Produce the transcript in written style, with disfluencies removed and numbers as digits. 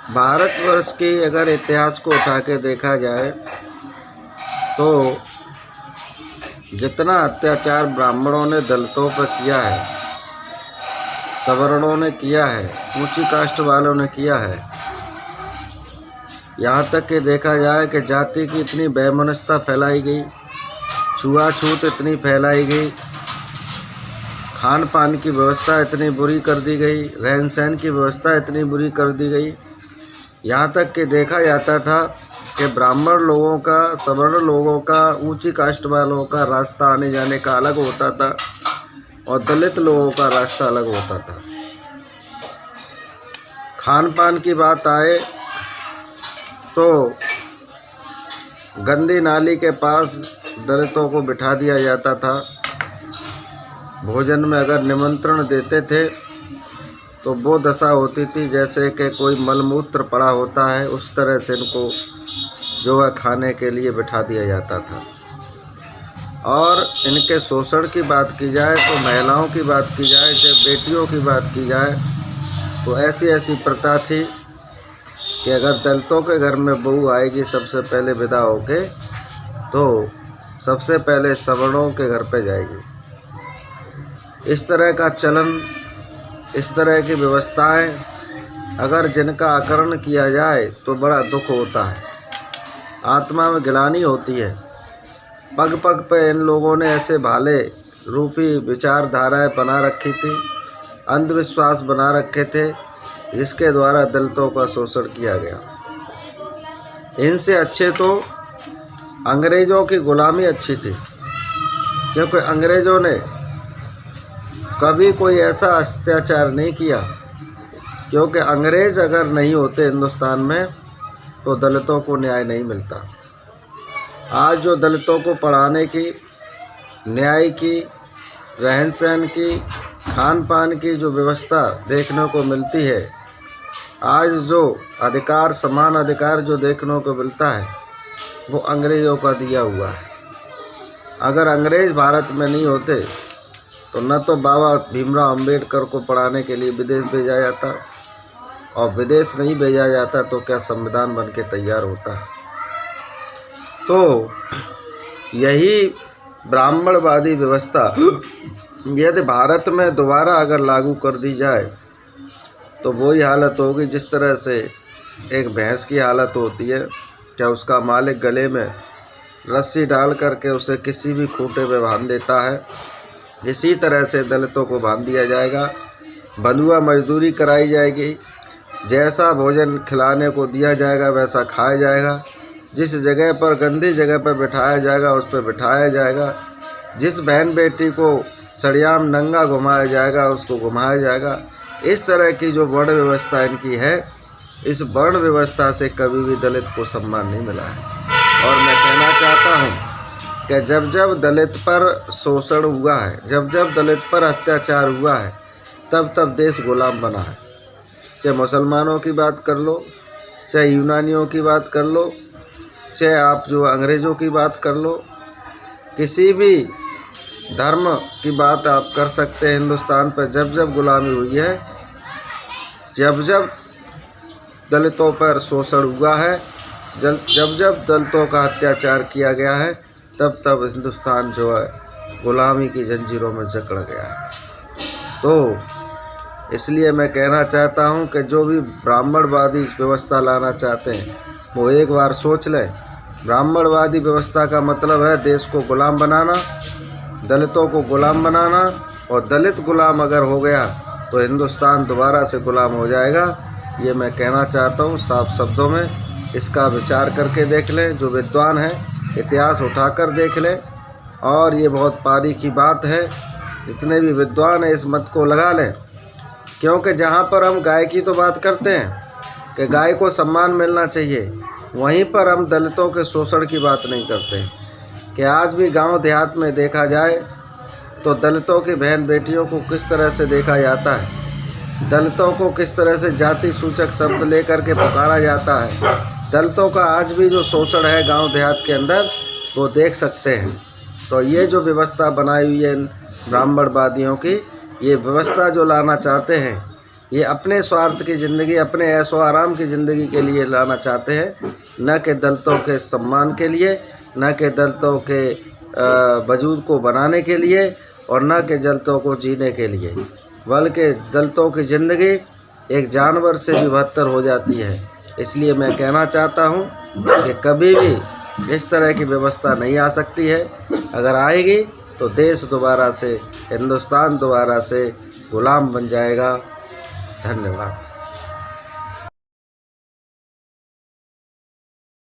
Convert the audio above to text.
भारतवर्ष के अगर इतिहास को उठा के देखा जाए तो जितना अत्याचार ब्राह्मणों ने दलितों पर किया है, सवर्णों ने किया है, ऊंची कास्ट वालों ने किया है, यहाँ तक कि देखा जाए कि जाति की इतनी वैमनस्यता फैलाई गई, छुआछूत इतनी फैलाई गई, खान पान की व्यवस्था इतनी बुरी कर दी गई, रहन सहन की व्यवस्था इतनी बुरी कर दी गई। यहाँ तक कि देखा जाता था कि ब्राह्मण लोगों का, सवर्ण लोगों का, ऊंची कास्ट वालों का रास्ता आने जाने का अलग होता था और दलित लोगों का रास्ता अलग होता था। खान पान की बात आए तो गंदी नाली के पास दलितों को बिठा दिया जाता था। भोजन में अगर निमंत्रण देते थे तो वो दशा होती थी जैसे कि कोई मलमूत्र पड़ा होता है, उस तरह से इनको जो है खाने के लिए बिठा दिया जाता था। और इनके शोषण की बात की जाए तो महिलाओं की बात की जाए, चाहे बेटियों की बात की जाए, तो ऐसी ऐसी प्रथा थी कि अगर दलितों के घर में बहू आएगी सबसे पहले विदा होके तो सबसे पहले सवर्णों के घर पे जाएगी। इस तरह का चलन, इस तरह की व्यवस्थाएं अगर जिनका आकरण किया जाए तो बड़ा दुख होता है, आत्मा में गिलानी होती है। पग पग पे इन लोगों ने ऐसे भाले रूपी विचारधाराएं बना रखी थी, अंधविश्वास बना रखे थे, जिसके द्वारा दलितों का शोषण किया गया। इनसे अच्छे तो अंग्रेज़ों की गुलामी अच्छी थी, क्योंकि अंग्रेज़ों ने कभी कोई ऐसा अत्याचार नहीं किया, क्योंकि अंग्रेज़ अगर नहीं होते हिंदुस्तान में तो दलितों को न्याय नहीं मिलता। आज जो दलितों को पढ़ाने की, न्याय की, रहन सहन की, खान पान की जो व्यवस्था देखने को मिलती है, आज जो अधिकार, समान अधिकार जो देखने को मिलता है, वो अंग्रेज़ों का दिया हुआ है। अगर अंग्रेज़ भारत में नहीं होते तो न तो बाबा भीमराव अंबेडकर को पढ़ाने के लिए विदेश भेजा जाता, और विदेश नहीं भेजा जाता तो क्या संविधान बन के तैयार होता है। तो यही ब्राह्मणवादी व्यवस्था यदि भारत में दोबारा अगर लागू कर दी जाए तो वही हालत होगी जिस तरह से एक भैंस की हालत होती है, क्या उसका मालिक गले में रस्सी डाल करके उसे किसी भी खूंटे पे बांध देता है, इसी तरह से दलितों को बांध दिया जाएगा। बंधुआ मजदूरी कराई जाएगी, जैसा भोजन खिलाने को दिया जाएगा वैसा खाया जाएगा, जिस जगह पर गंदी जगह पर बिठाया जाएगा उस पर बिठाया जाएगा, जिस बहन बेटी को सड़ियाम नंगा घुमाया जाएगा उसको घुमाया जाएगा। इस तरह की जो वर्ण व्यवस्था इनकी है, इस वर्ण व्यवस्था से कभी भी दलित को सम्मान नहीं मिला है। और मैं कहना चाहता हूँ कि जब जब दलित पर शोषण हुआ है, जब जब दलित पर अत्याचार हुआ है, तब तब देश गुलाम बना है। चाहे मुसलमानों की बात कर लो, चाहे यूनानियों की बात कर लो, चाहे आप जो अंग्रेज़ों की बात कर लो, किसी भी धर्म की बात आप कर सकते हैं। हिंदुस्तान पर जब जब गुलामी हुई है, जब जब दलितों पर शोषण हुआ है, जब जब दलितों का अत्याचार किया गया है, तब तब हिंदुस्तान जो है गुलामी की जंजीरों में जकड़ गया है। तो इसलिए मैं कहना चाहता हूं कि जो भी ब्राह्मणवादी व्यवस्था लाना चाहते हैं वो एक बार सोच लें। ब्राह्मणवादी व्यवस्था का मतलब है देश को गुलाम बनाना, दलितों को गुलाम बनाना, और दलित गुलाम अगर हो गया तो हिंदुस्तान दोबारा से गुलाम हो जाएगा। ये मैं कहना चाहता हूँ साफ शब्दों में। इसका विचार करके देख लें, जो विद्वान हैं इतिहास उठाकर देख लें, और ये बहुत तारीखी बात है। जितने भी विद्वान हैं इस मत को लगा लें, क्योंकि जहाँ पर हम गाय की तो बात करते हैं कि गाय को सम्मान मिलना चाहिए, वहीं पर हम दलितों के शोषण की बात नहीं करते। कि आज भी गांव देहात में देखा जाए तो दलितों की बहन बेटियों को किस तरह से देखा जाता है, दलितों को किस तरह से जाति सूचक शब्द लेकर के पुकारा जाता है। दलितों का आज भी जो शोषण है गांव देहात के अंदर, वो देख सकते हैं। तो ये जो व्यवस्था बनाई हुई है ब्राह्मणवादियों की, ये व्यवस्था जो लाना चाहते हैं, ये अपने स्वार्थ की ज़िंदगी, अपने ऐशो आराम की ज़िंदगी के लिए लाना चाहते हैं, न कि दलितों के सम्मान के लिए, न कि दलितों के वजूद को बनाने के लिए, और न कि दलितों को जीने के लिए, बल्कि दलितों की ज़िंदगी एक जानवर से भी बदतर हो जाती है। इसलिए मैं कहना चाहता हूँ कि कभी भी इस तरह की व्यवस्था नहीं आ सकती है। अगर आएगी तो देश दोबारा से, हिंदुस्तान दोबारा से गुलाम बन जाएगा। धन्यवाद।